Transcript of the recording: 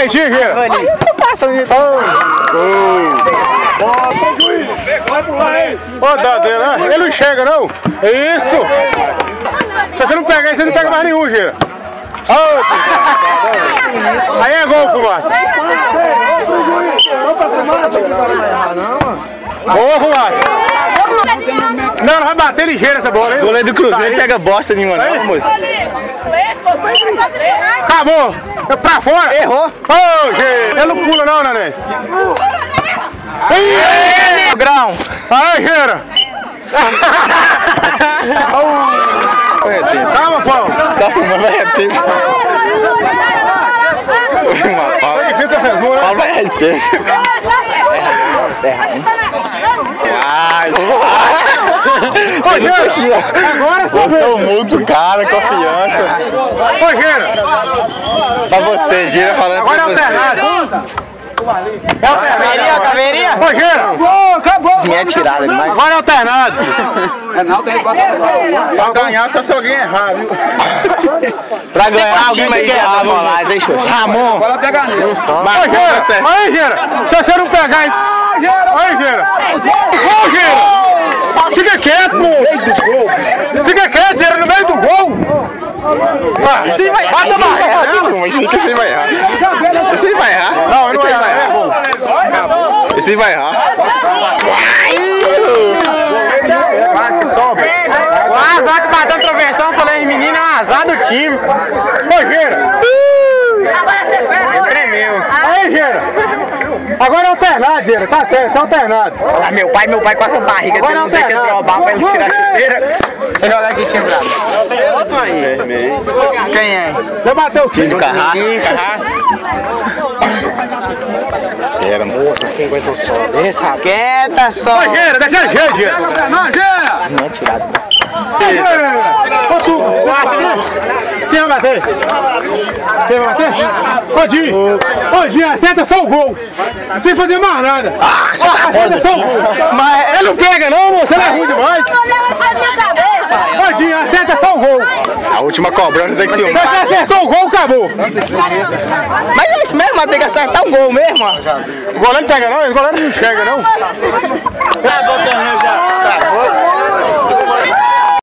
direitinho, Gira. Ó, dá dele, né? Ele não enxerga, não. Isso. Se você não pegar, você não pega mais nenhum, Gira. Aí é gol, Fumaça. Boa, Fumaça. Não vai bater ligeiro essa bola, hein? O goleiro do Cruzeiro pega bosta nenhuma, não, moço. Acabou. Pra fora. Errou. Ô, Gira. Ele não pula, não, Neném. Grão. Aí, Gira. Calma, Paulo. Tá fumando, vai reter. Foi difícil a fezura, né? Paulo vai respeito. Ai, ô, Gira, agora só vê. Botou muito cara, confiança. Ô, Gira. Pra você, Gira, falando Agora é pra você. alternado. É alternado. Caveirinha. Ô, Gira. Acabou. Isso me é tirada demais. Agora é alternado. Pra ganhar só se alguém errar, viu? Pra ganhar, alguém tem que errar, bolagem, hein, Xoxo? Ramon. Bora pegar nele. Ô, Gira. Aí, Gira. Se você não pegar... Aí, Gira. Ô, Gira. Fica quieto, pô. Fica quieto, Gira, no meio do gol. Você vai errar. Bata a barreira. Mas esse aí vai errar. Esse aí vai errar. Não, ele vai errar. É gol. Esse aí vai errar. Quase que sobe. O azar que bateu a travessão, falei, menino, é um azar do time. Ô, Gira. Tremeu. Aí, Gira. Agora é alternado, Gira. Tá certo, tá alternado. Ah, meu pai com a barriga dele não deixa drobar pra ele tirar a chuteira. Deixa eu jogar aqui, time bravo. Quem é? Já bateu o time. Carrasco. Era, moça, 50 só. Esse rapaz. Quieta só. Ô, Gira, daquele jeito, Gira. Não, Gira! Não é tirado. Ô, tu, quem vai bater? Quem vai bater? Ô, Dinho. Ô, Dinho, acerta só o gol. Sem fazer mais nada. Acerta só o gol. Mas ele não pega, não, moço. Ele é ruim demais. Ô, Dinho, acerta só o gol. A última cobrança tem que ter. Você acertou o gol, acabou. Mas é isso mesmo, tem que acertar o gol mesmo. O goleiro não pega, não. O goleiro não enxerga, não. Acabou o torneio já. Acabou.